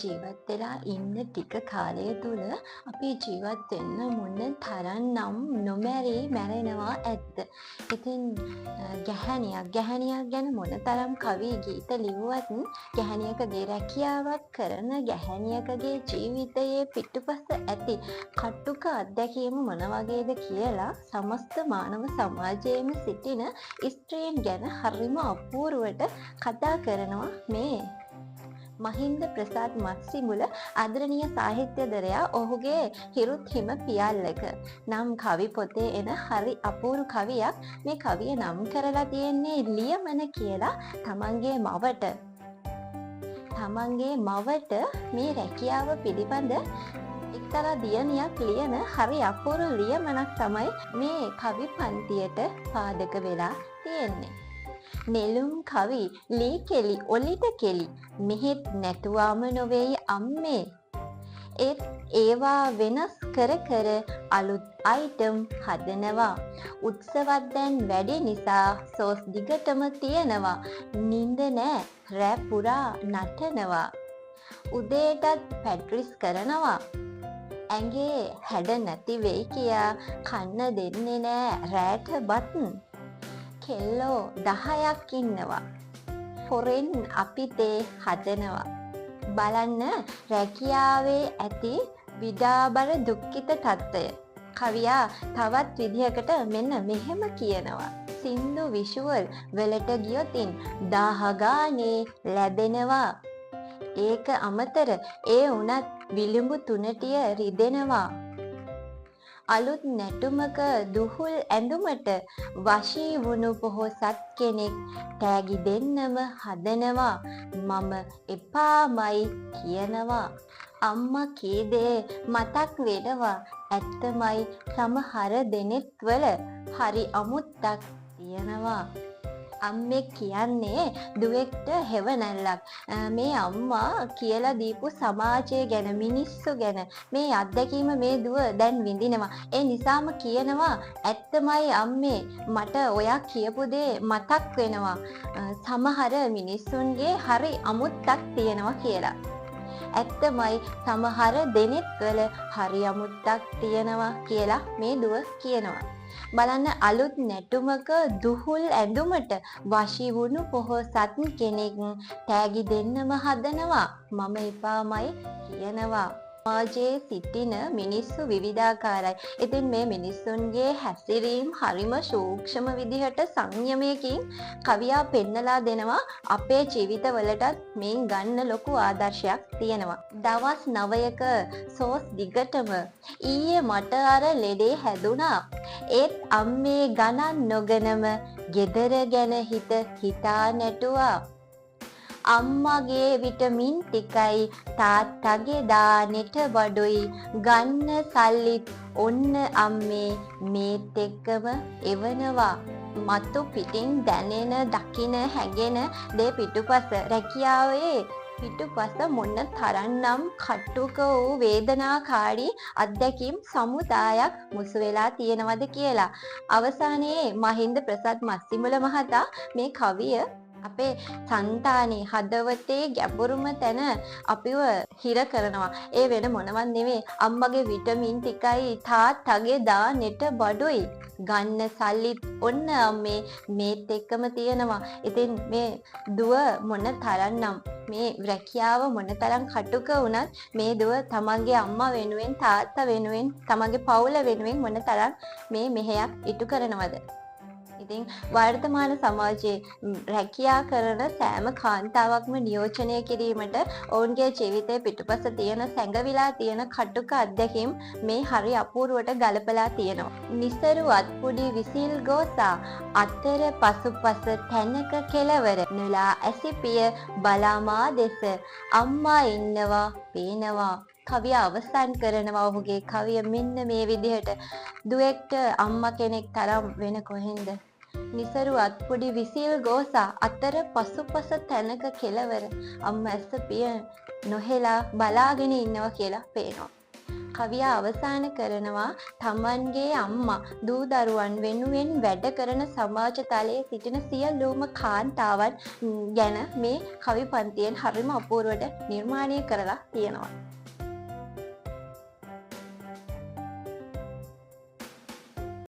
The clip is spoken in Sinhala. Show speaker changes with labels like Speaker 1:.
Speaker 1: ජීවත් වෙලා ඉන්න ටික කාලය තුල අපි ජීවත් වෙන්න මොන තරම්නම් නොමැරි මැරෙනවා ඇත්ද. ඉතින් ගැහැණියක් ගැන මොනතරම් කවි ගීත ලිව්වත් ගැහැණියකගේ රැකියාවක් කරන ගැහැණියකගේ ජීවිතයේ පිටුපස ඇති කටුක අත්දැකීම මොන වගේද කියලා සමස්ත මානව සමාජයේම සිටින ස්ත්‍රීන් ගැන හරිම අපූර්වට කතා කරනවා මේ මහින්ද ප්‍රසාද් මස්සිමුල ආදරණීය සාහිත්‍යදරයා ඔහුගේ හිරුත් හිම පියල්ලක නම් කවි පොතේ එන හරි අපූරු කවියක්. මේ කවිය නම් කරලා තියෙන්නේ ලියමන කියලා තමන්ගේ මවට මේ රැකියාව පිළිබඳ එක්තරා දියණියක් ලියන හරි අපූරු ලියමනක් තමයි මේ කවි පන්තියට පාදක වෙලා තියෙන්නේ. නෙළුම් කවි ලී කෙලි ඔලිට කෙලි මෙහෙත් නැතුවාම නොවේයි අම්මේ. ඒත් ඒවා වෙනස් කර කර අලුත් අයිටම් හදනවා. උත්සවත් දැන් වැඩි නිසා සෝස් දිගටම තියනවා. නින්ද නෑ රෑ පුරා නටනවා. උදේටත් පැට්‍රිස් කරනවා. ඇඟේ හැඩ නැති වෙයි කියා කන්න දෙන්නේ නෑ රෑට බත්. කෙල්ලෝ 10ක් ඉන්නවා. හොරෙන් අපි තේ හදනවා. බලන්න රැකියාවේ ඇති විඩාබර දුක්ඛිත තත්ත්වය. කවියා තවත් විදිහකට මෙන්න මෙහෙම කියනවා. සින්දු විෂුවල් වලට ගියොතින් 1000 ගානේ ලැබෙනවා. ඒක අමතර ඒ උනත් විලිඹු 3ටිය රිදෙනවා. අලුත් නැටුමක දුහුල් ඇඳුමට වශී වුණු පොහොසත් කෙනෙක් තෑගි දෙන්නම හදනවා. මම එපාමයි කියනවා. අම්මා කී දේ මතක් වෙනවා. ඇත්තමයි සමහර දෙනෙත් වල හරි අමුත්තක් තියෙනවා. අම්මෙක් කියන්නේ දුවෙක්ට හෙවණැල්ලක්. මේ අම්මා කියලා දීපු සමාජය ගැන මිනිස්සු ගැන මේ අත්දැකීම මේ දුව දැන් විඳිනවා. ඒ නිසාම කියනවා ඇත්තමයි අම්මේ මට ඔයා කියපු දේ මතක් වෙනවා. සමහර මිනිස්සුන්ගේ හරි අමුත්තක් තියෙනවා කියලා. ඇත්තමයි සමහර දෙනෙත් වල හරි අමුත්තක් තියෙනවා කියලා මේ දුව කියනවා. බලන්න අලුත් නැටුමක දුහුල් ඇඳුමට වශී වුණු පොහොසත් කෙනෙක් තෑගි දෙන්නම හදනවා. මම එපාමයි කියනවා. සමාජයේ සිටින මිනිස්සු විවිධාකාරයි. ඉතින් මේ මිනිස්සුන්ගේ හැසිරීම් හරිම සූක්ෂම විදිහට සංයමයකින් කවියා පෙන්නලා දෙනවා. අපේ ජීවිතවලටත් මේන් ගන්න ලොකු ආදර්ශයක් තියෙනවා. දවස් 9ක සෝස් දිගටම ඊයේ මට අර ලෙඩේ හැදුනා. ඒත් අම්මේ ගණන් නොගනම ගෙදර ගැන හිතා නැටුවා. අම්මගේ විටමින් ටිකයි තාත්තගේ දානෙට බඩොයි ගන්න සල්ලිත් ඔන්න අම්මේ මේත් එක්කම එවනවා. මතු පිටින් දැනෙන දකින හැඟෙන දේ පිටුපස රැකියාවේ පිටුපස මොන තරම්නම් කටුක වූ වේදනාකාරී අත්දැකීම් සමුදායක් මුසු වෙලා තියෙනවද කියලා. අවසානයේ මහින්ද ප්‍රසාද් මස්සිමුල මහතා මේ කවිය අපේ సంతානේ හදවතේ ගැඹුරුම තැන අපිව හිර කරනවා. ඒ වෙන මොනවත් නෙවෙයි අම්මගේ විටමින් ටිකයි තාත්තගේ දානෙට බඩොයි ගන්න සල්ලිත් ඔන්න අම්මේ මේත් එක්කම තියෙනවා. ඉතින් මේ දුව මොන තරම්නම් මේ රැකියාව මොනතරම් කටුක වුණත් මේ දුව තමන්ගේ අම්මා වෙනුවෙන් තාත්තා වෙනුවෙන් තමන්ගේ පවුල වෙනුවෙන් මොනතරම් මේ මෙහෙයක් ඉටු කරනවද. ඉතින් වර්තමාන සමාජයේ රැකියා කරන සෑම කාන්තාවක්ම නියෝජනය කිරීමට ඔවුන්ගේ ජීවිතයේ පිටුපස තියෙන සැඟවිලා තියෙන කටුක අත්දැකීම් මේ හරි අපූර්වට ගලපලා තියෙනවා. නිසරු අත්පුඩි විසිල් ගෝසා අතර පසුපස තැනක කෙලවර නුලා ඇසිපිය බලාමා දෙස අම්මා ඉන්නවා පේනවා. කවිය අවසන් කරනවා ඔහුගේ කවිය මෙන්න මේ විදිහට. දුවෙක්ට අම්මා කෙනෙක් තරම් වෙන කොහෙන්ද? නිසරු අත්පොඩි විසිල් ගෝසා අතර පසුපස තැනක කෙලවර අම්මා ඇස පිය නොහෙලා බලාගෙන ඉන්නවා කියලා පේනවා. කවියා අවසාන කරනවා තමන්ගේ අම්මා දූ දරුවන් වෙනුවෙන් වැඩ කරන සමාජ තලයේ සිටින සියලුම කාන්තාවන් ගැන මේ කවි පන්තියෙන් හරිම අපූර්වට නිර්මාණය කරලා තියෙනවා.